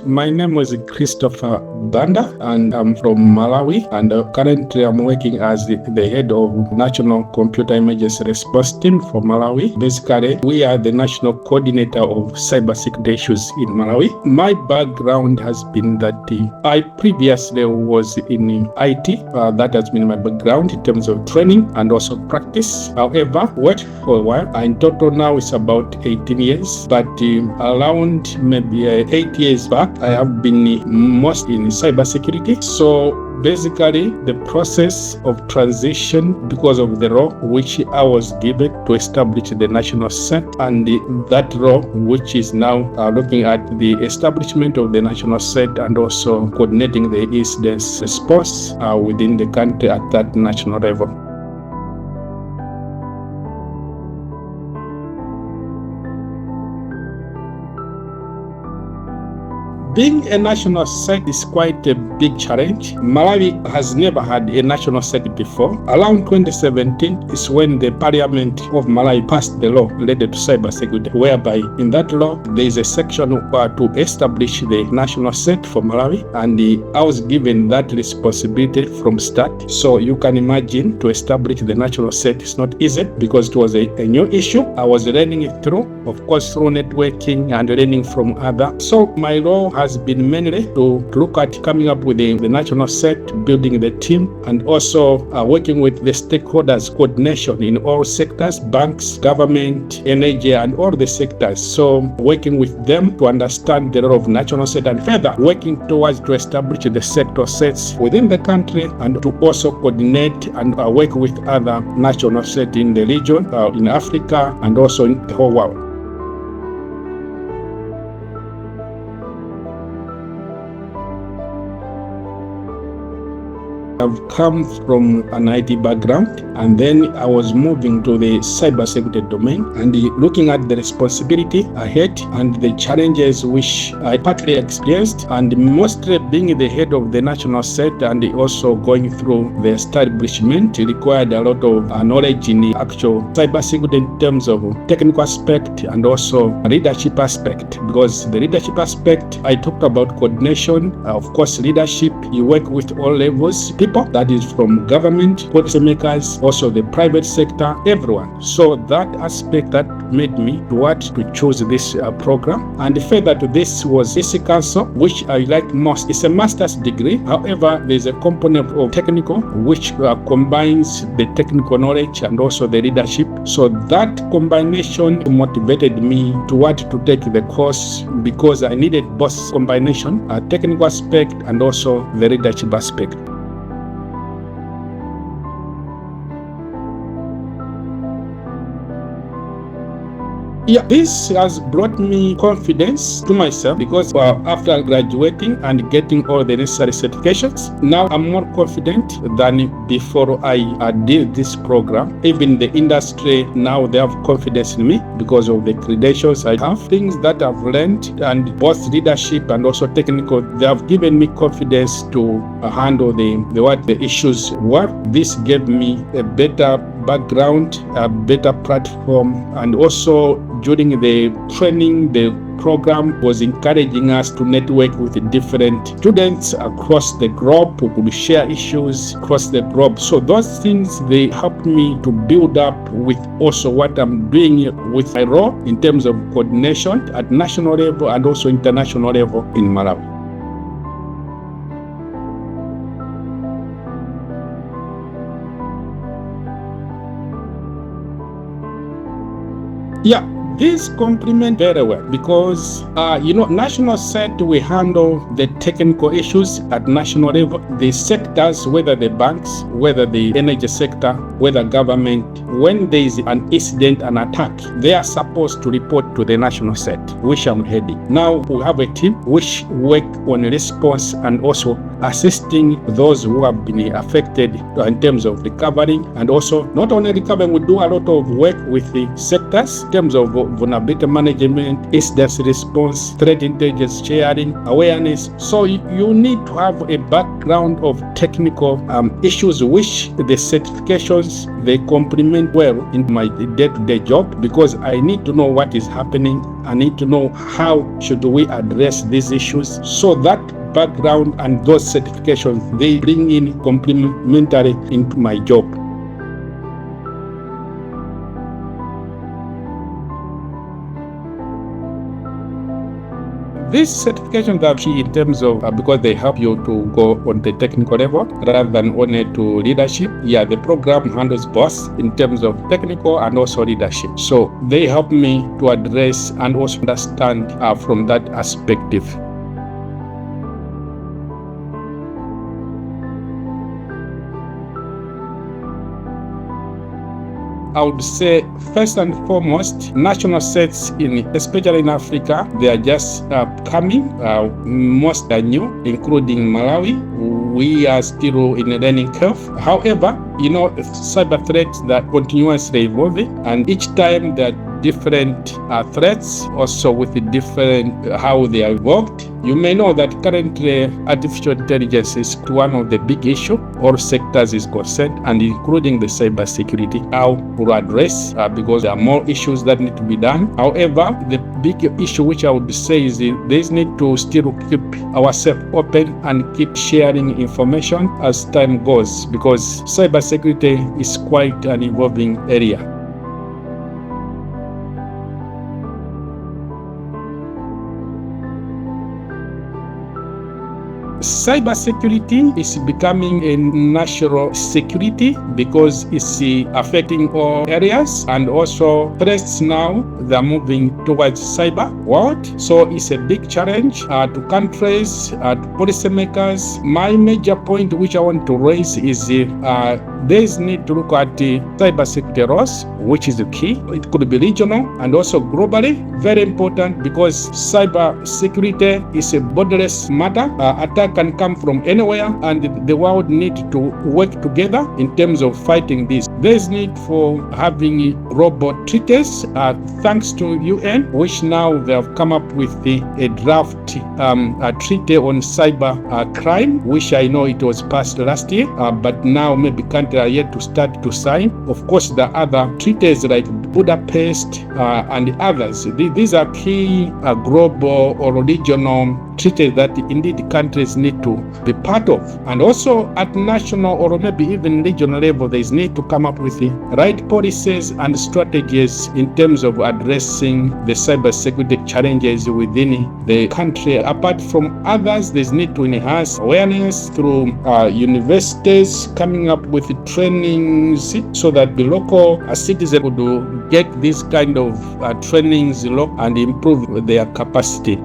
My name is Christopher Banda, and I'm from Malawi. And currently, I'm working as the head of National Computer Emergency Response Team for Malawi. Basically, we are the national coordinator of cybersecurity issues in Malawi. My background has been that I previously was in IT. That has been my background in terms of training and also practice. However, worked for a while. In total now it's about 18 years, but around maybe 8 years back, I have been most in cybersecurity. So basically, the process of transition because of the role which I was given to establish the national CERT, and that role which is now looking at the establishment of the national CERT and also coordinating the incident response within the country at that national level. Being a national CERT is quite a big challenge. Malawi has never had a national CERT before. Around 2017 is when the Parliament of Malawi passed the law related to cybersecurity, whereby in that law there is a section to establish the national CERT for Malawi, and I was given that responsibility from start. So you can imagine, to establish the national CERT is not easy because it was a new issue. I was learning it through, of course, through networking and learning from others. So my role has been mainly to look at coming up with the national CERT, building the team, and also working with the stakeholders, coordination in all sectors, banks, government, energy, and all the sectors. So working with them to understand the role of national CERT, and further working towards to establish the sector CERTs within the country, and to also coordinate and work with other national CERT in the region, in Africa, and also in the whole world. I've come from an IT background, and then I was moving to the cybersecurity domain and looking at the responsibility ahead and the challenges which I partly experienced, and mostly being the head of the national CERT and also going through the establishment required a lot of knowledge in the actual cybersecurity in terms of technical aspect and also leadership aspect. Because the leadership aspect, I talked about coordination, of course leadership, you work with all levels, people, that is from government, policymakers, also the private sector, everyone. So that aspect that made me to choose this program. And further to this was ECCU, which I like most. It's a master's degree. However, there's a component of technical which combines the technical knowledge and also the leadership. So that combination motivated me to take the course, because I needed both combination, a technical aspect and also the leadership aspect. Yeah, this has brought me confidence to myself, because after graduating and getting all the necessary certifications, now I'm more confident than before I did this program. Even the industry, now they have confidence in me because of the credentials I have. Things that I've learned, and both leadership and also technical, they have given me confidence to handle the issues were. This gave me a better background, a better platform, and also during the training, the program was encouraging us to network with different students across the globe who could share issues across the globe. So those things, they helped me to build up with also what I'm doing with my role in terms of coordination at national level and also international level in Malawi. Yeah, this complement very well, because national CERT, we handle the technical issues at national level. The sectors, whether the banks, whether the energy sector, whether government, when there is an incident, an attack, they are supposed to report to the national CERT, which I'm heading. Now we have a team which work on response and also assisting those who have been affected in terms of recovering, and also not only recovering, we do a lot of work with the sectors in terms of vulnerability management, incident response, threat intelligence sharing, awareness. So you need to have a background of technical issues, which the certifications, they complement well in my day-to-day job, because I need to know what is happening. I need to know how should we address these issues. So that background and those certifications, they bring in complementary into my job. These certifications are key in terms of because they help you to go on the technical level rather than only to leadership. Yeah, the program handles both in terms of technical and also leadership. So they help me to address and also understand from that perspective. I would say, first and foremost, national CERTs, especially in Africa, they are just coming. Most are new, including Malawi. We are still in a learning curve. However, cyber threats that continuously evolving, and each time there are different threats, also with the different how they are evolved. You may know that currently artificial intelligence is one of the big issues. All sectors is concerned, and including the cyber security, how to address, because there are more issues that need to be done. However, the big issue which I would say is there need to still keep ourselves open and keep sharing information as time goes, because cyber security is quite an evolving area. Cybersecurity is becoming a national security because it's affecting all areas, and also threats now they're moving towards cyber world. So it's a big challenge to countries, to policymakers. My major point which I want to raise is there's need to look at the cybersecurity laws, which is the key. It could be regional and also globally. Very important, because cybersecurity is a borderless matter. Attack can come from anywhere, and the world need to work together in terms of fighting this. There's need for having robot treaties, thanks to UN, which now they have come up with a draft treaty on cyber crime, which I know it was passed last year, but now maybe countries are yet to start to sign. Of course, the other treaties like Budapest and others, these are key global or regional treaties that indeed countries need to be part of. And also at national or maybe even regional level, there is need to come up with the right policies and strategies in terms of addressing the cybersecurity challenges within the country. Apart from others, there's need to enhance awareness through universities coming up with trainings so that the local citizens would get this kind of trainings and improve their capacity.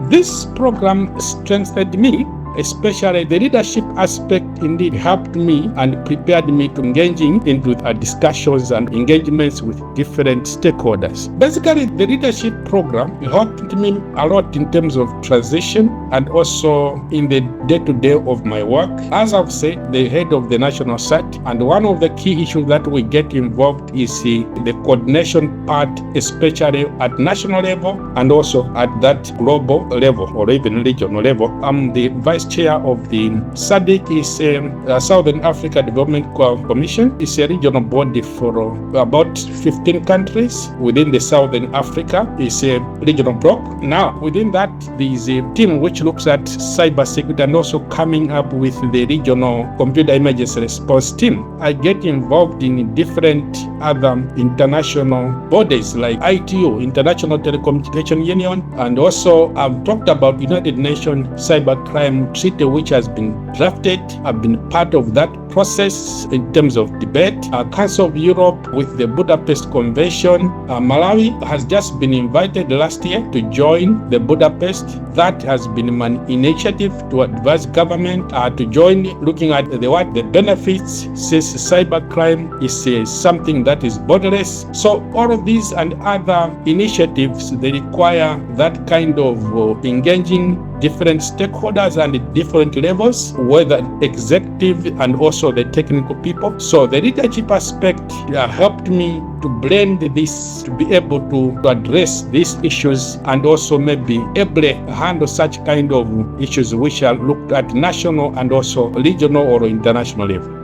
This program strengthened me, especially the leadership aspect indeed helped me and prepared me to engaging into discussions and engagements with different stakeholders. Basically, the leadership program helped me a lot in terms of transition and also in the day-to-day of my work. As I've said, the head of the national CERT, and one of the key issues that we get involved is the coordination part, especially at national level and also at that global level or even regional level. I'm the vice chair of the SADC, is Southern Africa Development Commission. It's a regional body for about 15 countries within the Southern Africa. It's a regional bloc. Now, within that, there is a team which looks at cyber security and also coming up with the regional computer emergency response team. I get involved in different other international bodies like ITU, International Telecommunication Union, and also I've talked about United Nations Cybercrime Treaty, which has been drafted. I've been part of that process in terms of debate. Council of Europe with the Budapest Convention. Malawi has just been invited last year to join the Budapest. That has been an initiative to advise government to join, looking at the benefits, since cybercrime is something that is borderless. So all of these and other initiatives, they require that kind of engaging different stakeholders and different levels, whether executive and also the technical people. So the leadership aspect helped me to blend this, to be able to address these issues and also maybe able to handle such kind of issues which are looked at national and also regional or international level.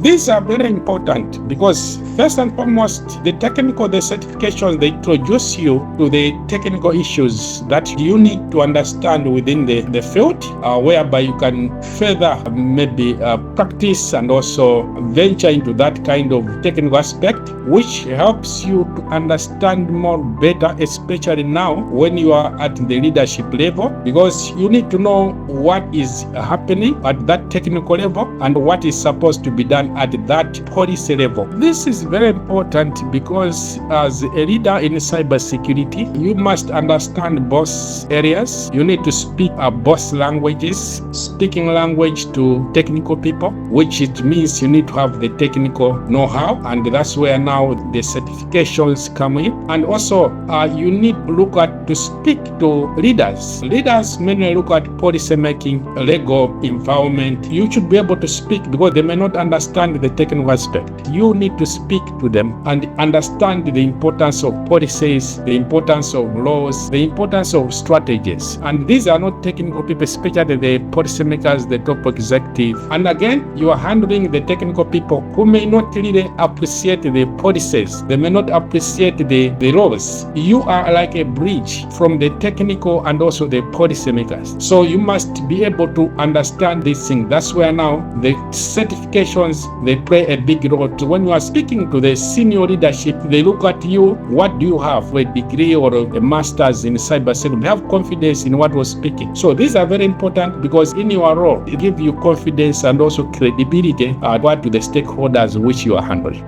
These are very important because first and foremost, the certifications, they introduce you to the technical issues that you need to understand within the field, whereby you can further maybe practice and also venture into that kind of technical aspect, which helps you to understand more better, especially now when you are at the leadership level, because you need to know what is happening at that technical level and what is supposed to be done at that policy level. This is very important because as a leader in cybersecurity, you must understand both areas. You need to speak both languages, speaking language to technical people, which it means you need to have the technical know-how, and that's where now the certifications come in. And also you need to look at to speak to leaders. Leaders mainly look at policy making, legal environment. You should be able to speak because they may not understand the technical aspect. You need to speak to them and understand the importance of policies, the importance of laws, the importance of strategies. And these are not technical people, especially the policymakers, the top executive. And again, you are handling the technical people who may not really appreciate the policies. They may not appreciate the laws. You are like a bridge from the technical and also the policymakers. So you must be able to understand these things. That's where now the certifications, they play a big role. So when you are speaking to the senior leadership, they look at you, what do you have, a degree or a master's in cybersecurity? They have confidence in what was speaking. So these are very important because in your role, it gives you confidence and also credibility to the stakeholders which you are handling.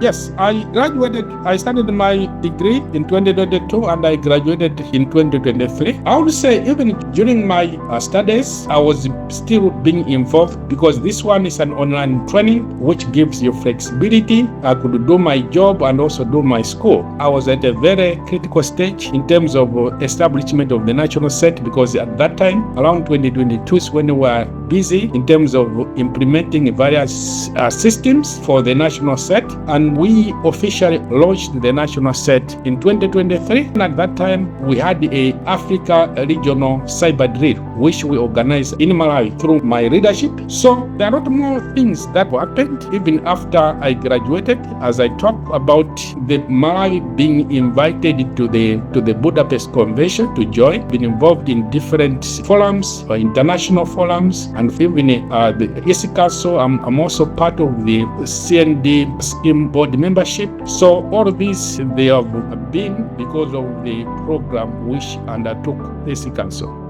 Yes, I started my degree in 2022 and I graduated in 2023. I would say even during my studies, I was still being involved because this one is an online training which gives you flexibility. I could do my job and also do my school. I was at a very critical stage in terms of establishment of the national CERT because at that time, around 2022 is when we were busy in terms of implementing various systems for the national CERT, and we officially launched the national CERT in 2023. And at that time, we had a Africa regional cyber drill, which we organized in Malawi through my leadership. So there are a lot more things that happened even after I graduated. As I talk about the Malawi being invited to the Budapest Convention to join, been involved in different forums, international forums, and even the ECCU. I'm also part of the CND scheme board membership. So all of these, they have been because of the program which undertook ECCU.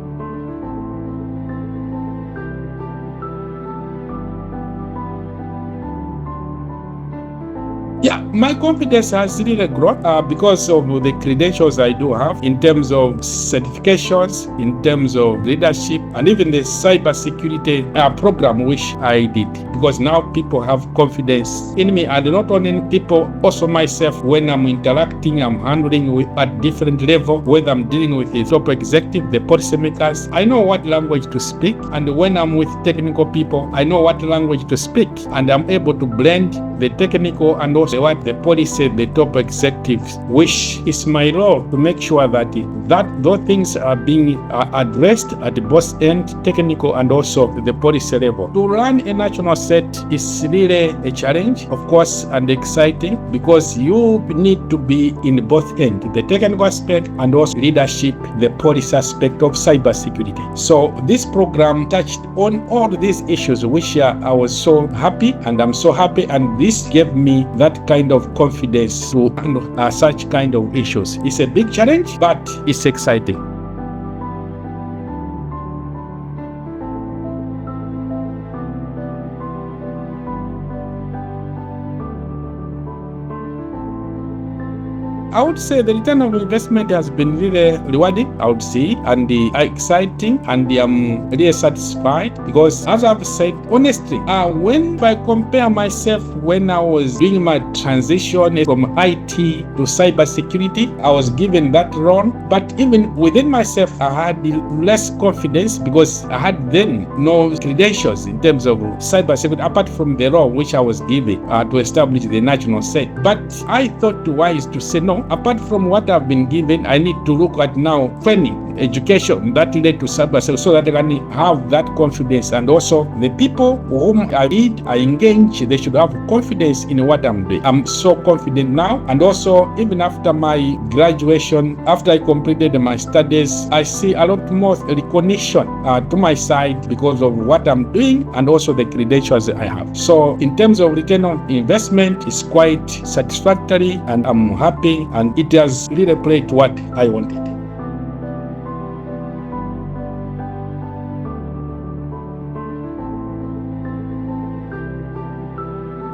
Yeah, my confidence has really grown because of the credentials I do have in terms of certifications, in terms of leadership, and even the cybersecurity program which I did. Because now people have confidence in me, and not only people, also myself. When I'm interacting, I'm handling with at different level, whether I'm dealing with the top executive, the policymakers, I know what language to speak, and when I'm with technical people, I know what language to speak, and I'm able to blend the technical and also what the policy, the top executives, which is my role to make sure that those things are being addressed at both end, technical and also the policy level. To run a national CERT is really a challenge, of course, and exciting, because you need to be in both ends, the technical aspect and also leadership, the policy aspect of cybersecurity. So this program touched on all these issues, which I was so happy, and I'm so happy, and this gave me that kind of confidence to handle such kind of issues. It's a big challenge, but it's exciting. I would say the return of investment has been really rewarding, I would say, and exciting, and I'm really satisfied because, as I've said, honestly, when I compare myself when I was doing my transition from IT to cybersecurity, I was given that role, but even within myself, I had less confidence because I had then no credentials in terms of cybersecurity, apart from the role which I was given to establish the national CERT. But I thought wise to say no. Apart from what I've been given, I need to look at now training, education that led to cybersecurity, so that I can have that confidence. And also the people whom I lead, I engage, they should have confidence in what I'm doing. I'm so confident now. And also, even after my graduation, after I completed my studies, I see a lot more recognition to my side because of what I'm doing and also the credentials I have. So in terms of return on investment, it's quite satisfactory, and I'm happy, and it has really played what I wanted.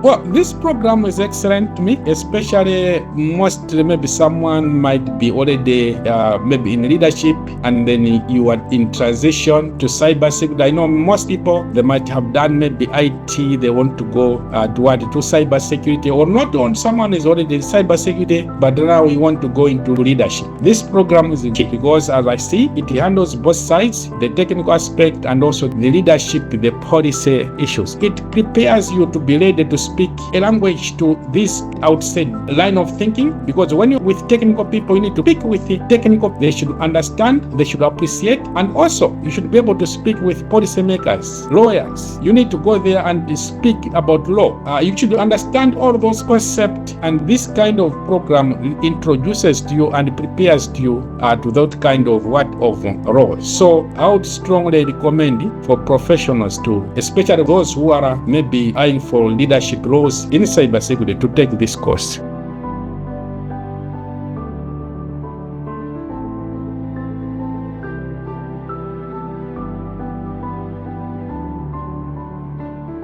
Well, this program is excellent to me, especially mostly maybe someone might be already maybe in leadership and then you are in transition to cybersecurity. I know most people, they might have done maybe IT, they want to go to cybersecurity, or not on someone is already in cybersecurity, but now we want to go into leadership. This program is key because, as I see, it handles both sides, the technical aspect and also the leadership, the policy issues. It prepares you to be ready to speak a language to this outside line of thinking, because when you're with technical people, you need to speak with the technical. They should understand, they should appreciate, and also you should be able to speak with policymakers, lawyers. You need to go there and speak about law. You should understand all those concepts, and this kind of program introduces to you and prepares to you to that kind of role. So I would strongly recommend for professionals to, especially those who are maybe eyeing for leadership roles in cybersecurity, to take this course.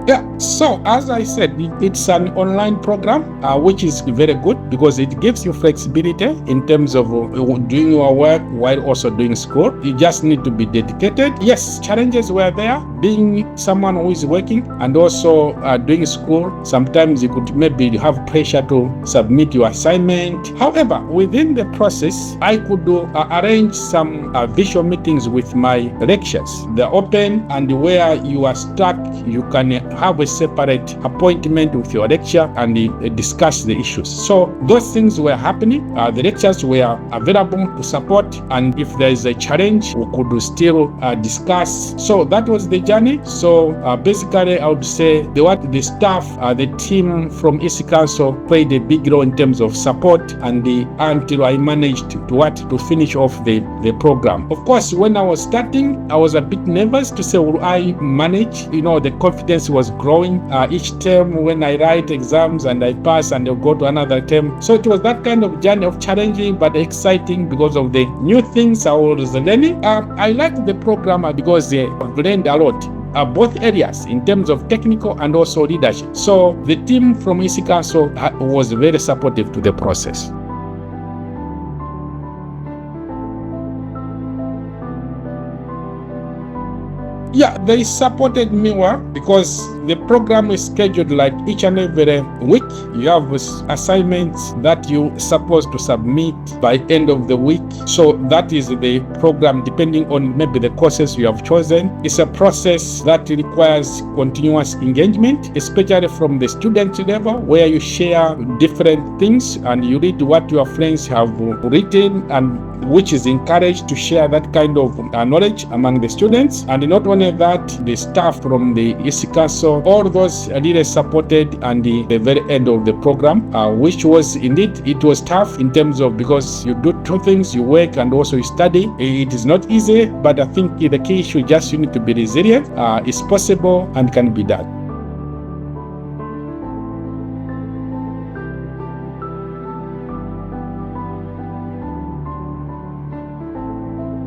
Yeah, so as I said, it's an online program, which is very good because it gives you flexibility in terms of doing your work while also doing school. You just need to be dedicated. Yes, challenges were there, being someone who is working and also doing school. Sometimes you could maybe have pressure to submit your assignment. However, within the process, I could arrange some visual meetings with my lectures. They're open, and where you are stuck, you can have a separate appointment with your lecturer and discuss the issues. So those things were happening. The lectures were available to support, and if there is a challenge, we could still discuss. So that was the journey. So basically, I would say the staff, the team from ECCU played a big role in terms of support, and until I managed to finish off the program. Of course, when I was starting, I was a bit nervous to say, will I manage? The confidence was growing each term. When I write exams and I pass and I go to another term, so it was that kind of journey of challenging but exciting because of the new things I was learning. I liked the program because I've learned a lot. Both areas in terms of technical and also leadership. So the team from ECCU was very supportive to the process. Yeah, they supported me well because the program is scheduled like each and every week. You have assignments that you're supposed to submit by end of the week. So that is the program, depending on maybe the courses you have chosen. It's a process that requires continuous engagement, especially from the student level, where you share different things and you read what your friends have written, and which is encouraged to share that kind of knowledge among the students. And not only that, the staff from the EC Council, all those really supported and the very end of the program, which was indeed, it was tough in terms of, because you do two things, you work and also you study. It is not easy, but I think the key issue just you need to be resilient. It's possible and can be done.